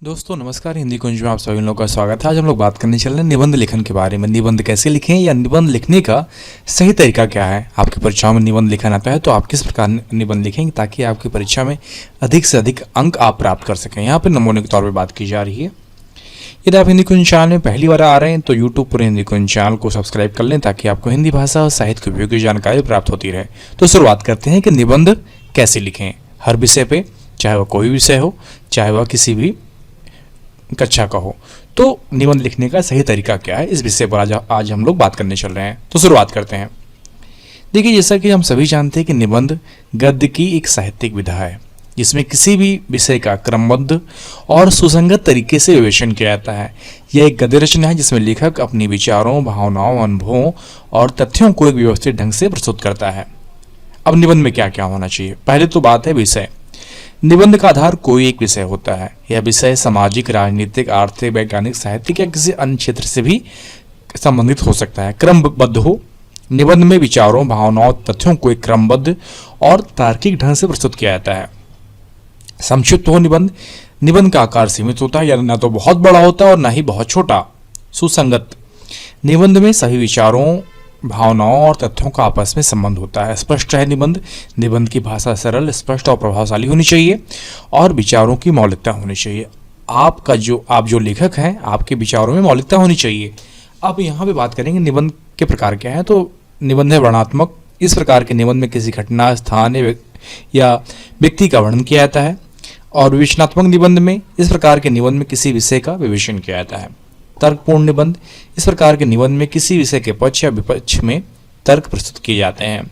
दोस्तों नमस्कार। हिंदी कुंज में आप सभी लोगों का स्वागत है। आज हम लोग बात करने चल रहे हैं निबंध लेखन के बारे में। निबंध कैसे लिखें या निबंध लिखने का सही तरीका क्या है। आपकी परीक्षाओं में निबंध लिखन आता है तो आप किस प्रकार निबंध लिखेंगे ताकि आपकी परीक्षा में अधिक से अधिक अंक आप प्राप्त कर सकें। यहाँ पर नमूने के तौर पर बात की जा रही है। यदि आप हिंदी कुंज चैनल में पहली बार आ रहे हैं तो यूट्यूब पर हिंदी कुंज चैनल को सब्सक्राइब कर लें ताकि आपको हिंदी भाषा और साहित्य की उपयोगी जानकारी प्राप्त होती रहे। तो शुरुआत करते हैं कि निबंध कैसे लिखें। हर विषय पे, चाहे वह कोई विषय हो, चाहे वह किसी भी कक्षा का हो, तो निबंध लिखने का सही तरीका क्या है, इस विषय पर आज हम लोग बात करने चल रहे हैं। तो शुरुआत करते हैं। देखिए, जैसा कि हम सभी जानते हैं कि निबंध गद्य की एक साहित्यिक विधा है जिसमें किसी भी विषय का क्रमबद्ध और सुसंगत तरीके से विवेचन किया जाता है। यह एक गद्य रचना है जिसमें लेखक अपने विचारों, भावनाओं, अनुभवों और तथ्यों को एक व्यवस्थित ढंग से प्रस्तुत करता है। अब निबंध में क्या क्या होना चाहिए। पहले तो बात है विषय। निबंध का आधार कोई एक विषय होता है। यह विषय सामाजिक, राजनीतिक, आर्थिक, वैज्ञानिक, साहित्यिक या किसी अन्य क्षेत्र से भी संबंधित हो सकता है। क्रमबद्ध हो। निबंध में विचारों, भावनाओं, तथ्यों को एक क्रमबद्ध और तार्किक ढंग से प्रस्तुत किया जाता है। संक्षिप्त हो निबंध। निबंध का आकार सीमित होता है, या न तो बहुत बड़ा होता है और न ही बहुत छोटा। सुसंगत। निबंध में सभी विचारों, भावनाओं और तथ्यों का आपस में संबंध होता है। स्पष्ट है निबंध। निबंध की भाषा सरल, स्पष्ट और प्रभावशाली होनी चाहिए और विचारों की मौलिकता होनी चाहिए। आप जो लेखक हैं, आपके विचारों में मौलिकता होनी चाहिए। अब यहाँ पे बात करेंगे निबंध के प्रकार क्या है। तो निबंध है वर्णनात्मक। इस प्रकार के निबंध में किसी घटना, स्थान या व्यक्ति का वर्णन किया जाता है। और विवेचनात्मक निबंध में, इस प्रकार के निबंध में किसी विषय का विवेचन किया जाता है। तर्कपूर्ण निबंध। इस प्रकार के निबंध में किसी विषय के पक्ष या विपक्ष में तर्क प्रस्तुत किए जाते हैं।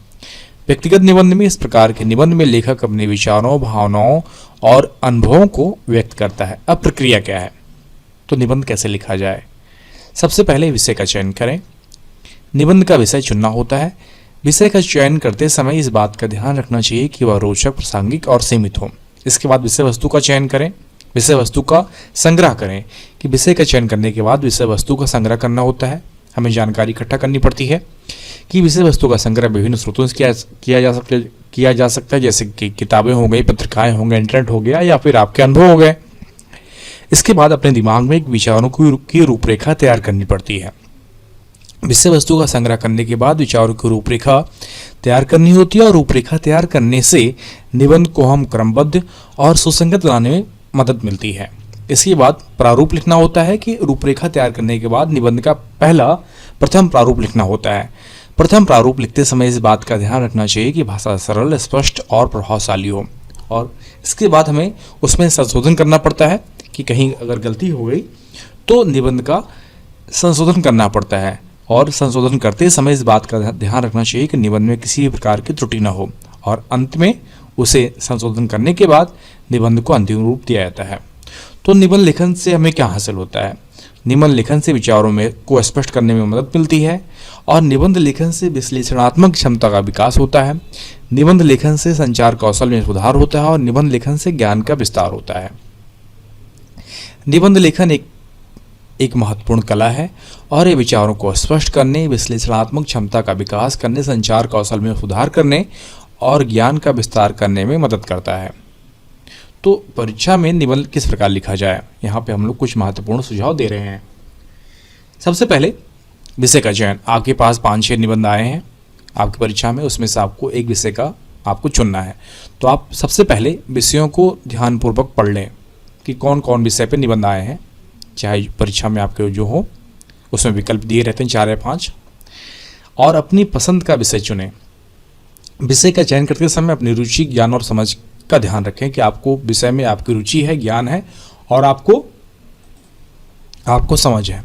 व्यक्तिगत निबंध में, इस प्रकार के निबंध में लेखक अपने विचारों, भावनाओं और अनुभवों को व्यक्त करता है। अब प्रक्रिया क्या है, तो निबंध कैसे लिखा जाए। सबसे पहले विषय का चयन करें। निबंध का विषय चुनना होता है। विषय का चयन करते समय इस बात का ध्यान रखना चाहिए कि वह रोचक, प्रासंगिक और सीमित हो। इसके बाद विषय वस्तु का चयन करें। विषय वस्तु का संग्रह करें कि विषय का चयन करने के बाद विषय वस्तु का संग्रह करना होता है। हमें जानकारी इकट्ठा करनी पड़ती है कि विषय वस्तु का संग्रह विभिन्न स्रोतों से किया जा सकता है, जैसे कि किताबें हो गई, पत्रिकाएं हो गए, इंटरनेट हो गया या फिर आपके अनुभव हो गए। इसके बाद अपने दिमाग में एक विचारों की रूपरेखा तैयार करनी पड़ती है। विषय वस्तु का संग्रह करने के बाद विचारों की रूपरेखा तैयार करनी होती है और रूपरेखा तैयार करने से निबंध को हम क्रमबद्ध और सुसंगत बनाने में मदद मिलती है। इसके बाद प्रारूप लिखना होता है कि रूपरेखा तैयार करने के बाद निबंध का प्रथम प्रारूप लिखना होता है। प्रथम प्रारूप लिखते समय इस बात का ध्यान रखना चाहिए कि भाषा सरल, स्पष्ट और प्रभावशाली हो। और इसके बाद हमें उसमें संशोधन करना पड़ता है कि कहीं अगर गलती हो गई तो निबंध का संशोधन करना पड़ता है। और संशोधन करते समय इस बात का ध्यान रखना चाहिए कि निबंध में किसी भी प्रकार की त्रुटि न हो। और अंत में उसे संशोधन करने के बाद निबंध को अंतिम रूप दिया जाता है। तो निबंध लेखन से हमें क्या हासिल होता है। निबंध लेखन से विचारों में को स्पष्ट करने में मदद मिलती है और निबंध लेखन से विश्लेषणात्मक क्षमता का विकास होता है। निबंध लेखन से संचार कौशल में सुधार होता है और निबंध लेखन से ज्ञान का विस्तार होता है। निबंध लेखन एक महत्वपूर्ण कला है और ये विचारों को स्पष्ट करने, विश्लेषणात्मक क्षमता का विकास करने, संचार कौशल में सुधार करने और ज्ञान का विस्तार करने में मदद करता है। तो परीक्षा में निबंध किस प्रकार लिखा जाए, यहाँ पे हम लोग कुछ महत्वपूर्ण सुझाव दे रहे हैं। सबसे पहले विषय का चयन। आपके पास 5-6 निबंध आए हैं आपकी परीक्षा में, उसमें से आपको एक विषय का आपको चुनना है। तो आप सबसे पहले विषयों को ध्यानपूर्वक पढ़ लें कि कौन कौन विषय पे निबंध आए हैं। चाहे परीक्षा में आपके जो हो उसमें विकल्प दिए रहते हैं 4 या 5, और अपनी पसंद का विषय चुनें। विषय का चयन करते समय अपनी रुचि, ज्ञान और समझ का ध्यान रखें कि आपको विषय में आपकी रुचि है, ज्ञान है और आपको समझ है।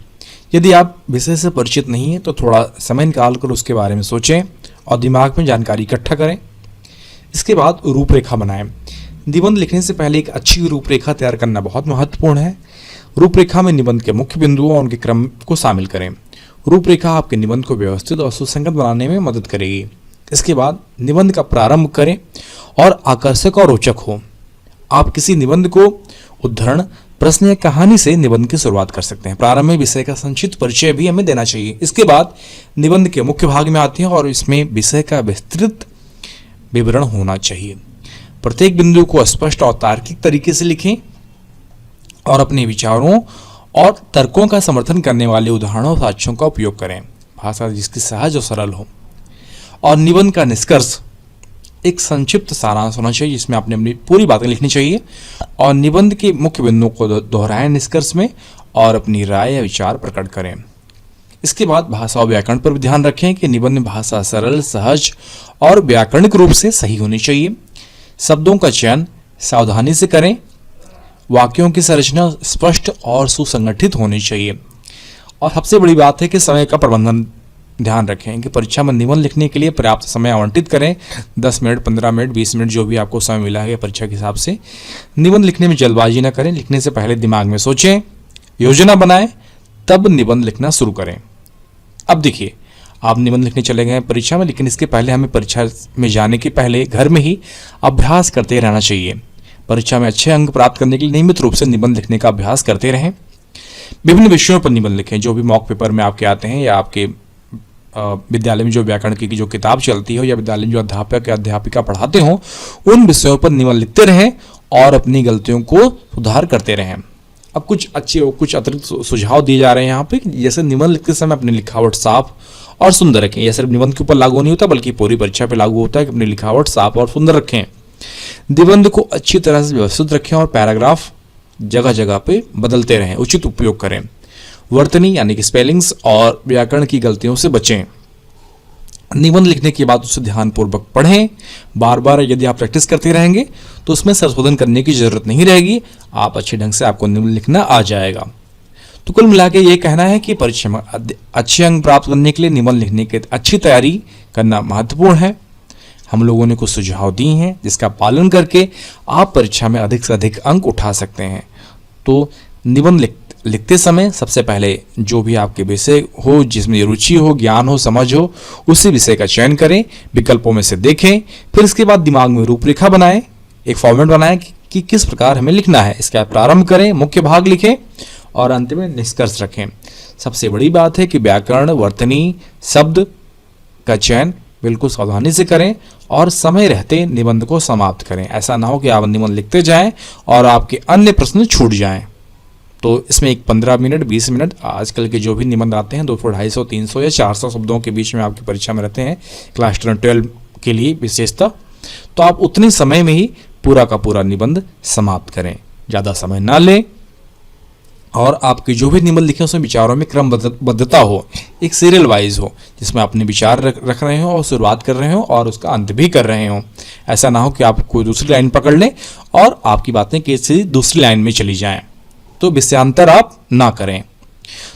यदि आप विषय से परिचित नहीं हैं तो थोड़ा समय निकाल कर उसके बारे में सोचें और दिमाग में जानकारी इकट्ठा करें। इसके बाद रूपरेखा बनाएं। निबंध लिखने से पहले एक अच्छी रूपरेखा तैयार करना बहुत महत्वपूर्ण है। रूपरेखा में निबंध के मुख्य बिंदुओं और उनके क्रम को शामिल करें। रूपरेखा आपके निबंध को व्यवस्थित और सुसंगत बनाने में मदद करेगी। इसके बाद निबंध का प्रारंभ करें और आकर्षक और रोचक हो। आप किसी निबंध को उद्धरण, प्रश्न या कहानी से निबंध की शुरुआत कर सकते हैं। प्रारंभ में विषय का संक्षिप्त परिचय भी हमें देना चाहिए। इसके बाद निबंध के मुख्य भाग में आते हैं और इसमें विषय का विस्तृत विवरण होना चाहिए। प्रत्येक बिंदु को स्पष्ट और तार्किक तरीके से लिखें और अपने विचारों और तर्कों का समर्थन करने वाले उदाहरणों और साक्ष्यों का उपयोग करें। भाषा जिसकी सहज और सरल हो। और निबंध का निष्कर्ष एक संक्षिप्त सारांश होना चाहिए जिसमें आपने अपनी पूरी बातें लिखनी चाहिए और निबंध के मुख्य बिंदुओं को दोहराएं निष्कर्ष में और अपनी राय या विचार प्रकट करें। इसके बाद भाषा और व्याकरण पर भी ध्यान रखें कि निबंध में भाषा सरल, सहज और व्याकरणिक रूप से सही होनी चाहिए। शब्दों का चयन सावधानी से करें। वाक्यों की संरचना स्पष्ट और सुसंगठित होनी चाहिए। और सबसे बड़ी बात है कि समय का प्रबंधन ध्यान रखें कि परीक्षा में निबंध लिखने के लिए पर्याप्त समय आवंटित करें। 10 मिनट, 15 मिनट, 20 मिनट जो भी आपको समय मिला है परीक्षा के हिसाब से। निबंध लिखने में जल्दबाजी न करें। लिखने से पहले दिमाग में सोचें, योजना बनाएं, तब निबंध लिखना शुरू करें। अब देखिए, आप निबंध लिखने चले गए परीक्षा में, लेकिन इसके पहले हमें परीक्षा में जाने के पहले घर में ही अभ्यास करते रहना चाहिए। परीक्षा में अच्छे अंक प्राप्त करने के लिए नियमित रूप से निबंध लिखने का अभ्यास करते रहें। विभिन्न विषयों पर निबंध लिखें जो भी मॉक पेपर में आपके आते हैं या आपके विद्यालय में जो व्याकरण की जो किताब चलती हो या विद्यालय में जो अध्यापक या अध्यापिका पढ़ाते हो उन विषयों पर निबंध लिखते रहें और अपनी गलतियों को सुधार करते रहें। अब कुछ अतिरिक्त सुझाव दिए जा रहे हैं यहाँ पे, जैसे निबंध लिखते समय अपनी लिखावट साफ और सुंदर रखें। यह सिर्फ निबंध के ऊपर लागू नहीं होता बल्कि पूरी परीक्षा पे लागू होता है कि अपनी लिखावट साफ और सुंदर रखें। निबंध को अच्छी तरह से व्यवस्थित रखें और पैराग्राफ जगह जगह पे बदलते रहें। उचित उपयोग करें। वर्तनी यानी कि स्पेलिंग्स और व्याकरण की गलतियों से बचें। निबंध लिखने के बाद उसे ध्यानपूर्वक पढ़ें। बार बार यदि आप प्रैक्टिस करते रहेंगे तो उसमें संशोधन करने की जरूरत नहीं रहेगी। आप अच्छे ढंग से आपको निबंध लिखना आ जाएगा। तो कुल मिला के ये कहना है कि परीक्षा में अच्छे अंक प्राप्त करने के लिए निबंध लिखने की अच्छी तैयारी करना महत्वपूर्ण है। हम लोगों ने कुछ सुझाव दिए हैं जिसका पालन करके आप परीक्षा में अधिक से अधिक अंक उठा सकते हैं। तो निबंध लिखते समय सबसे पहले जो भी आपके विषय हो, जिसमें रुचि हो, ज्ञान हो, समझ हो, उसी विषय का चयन करें। विकल्पों में से देखें। फिर इसके बाद दिमाग में रूपरेखा बनाएं, एक फॉर्मेट बनाएं कि किस प्रकार हमें लिखना है। इसका प्रारंभ करें, मुख्य भाग लिखें और अंत में निष्कर्ष रखें। सबसे बड़ी बात है कि व्याकरण, वर्तनी, शब्द का चयन बिल्कुल सावधानी से करें और समय रहते निबंध को समाप्त करें। ऐसा ना हो कि आप निबंध लिखते जाएं और आपके अन्य प्रश्न छूट जाएं। तो इसमें एक 15 मिनट, 20 मिनट, आजकल के जो भी निबंध आते हैं 200, 250, 300 या 400 शब्दों के बीच में आपकी परीक्षा में रहते हैं क्लास 10, 12 के लिए विशेषतः, तो आप उतने समय में ही पूरा का पूरा निबंध समाप्त करें। ज़्यादा समय ना लें और आपके जो भी निबंध लिखे उसमें विचारों में क्रमबद्धता हो, एक सीरियल वाइज हो, जिसमें अपने विचार रख रहे हो और शुरुआत कर रहे हो और उसका अंत भी कर रहे हो। ऐसा ना हो कि आप कोई दूसरी लाइन पकड़ लें और आपकी बातें किसी दूसरी लाइन में चली जाएं, तो विषयांतर आप ना करें।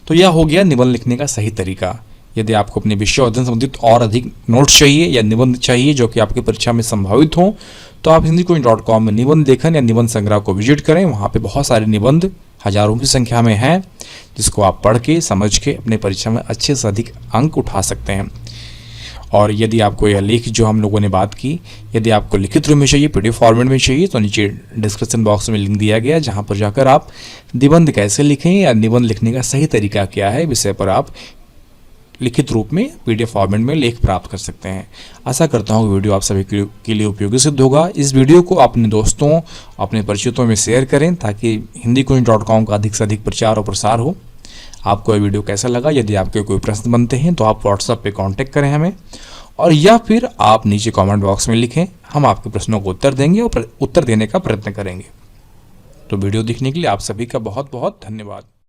तो यह हो गया निबंध लिखने का सही तरीका। यदि आपको अपने विषय अध्ययन संबंधित और अधिक नोट्स चाहिए या निबंध चाहिए जो कि आपकी परीक्षा में संभावित हो, तो आप hindicoin.com में निबंध लेखन या निबंध संग्रह को विजिट करें। वहाँ पे बहुत सारे निबंध हजारों की संख्या में हैं जिसको आप पढ़ के समझ के अपने परीक्षा में अच्छे से अधिक अंक उठा सकते हैं। और यदि आपको यह लेख जो हम लोगों ने बात की, यदि आपको लिखित रूप में चाहिए, PDF फॉर्मेट में चाहिए, तो नीचे डिस्क्रिप्शन बॉक्स में लिंक दिया गया है जहाँ पर जाकर आप निबंध कैसे लिखें या निबंध लिखने का सही तरीका क्या है विषय पर आप लिखित रूप में PDF फॉर्मेट में लेख प्राप्त कर सकते हैं। आशा करता हूँ कि वीडियो आप सभी के लिए उपयोगी सिद्ध होगा। इस वीडियो को अपने दोस्तों, अपने परिचितों में शेयर करें ताकि hindicoin.com का अधिक से अधिक प्रचार और प्रसार हो। आपको ये वीडियो कैसा लगा? यदि आपके कोई प्रश्न बनते हैं तो आप व्हाट्सएप पे कांटेक्ट करें हमें, और या फिर आप नीचे कमेंट बॉक्स में लिखें। हम आपके प्रश्नों को उत्तर देंगे और उत्तर देने का प्रयत्न करेंगे। तो वीडियो देखने के लिए आप सभी का बहुत बहुत धन्यवाद।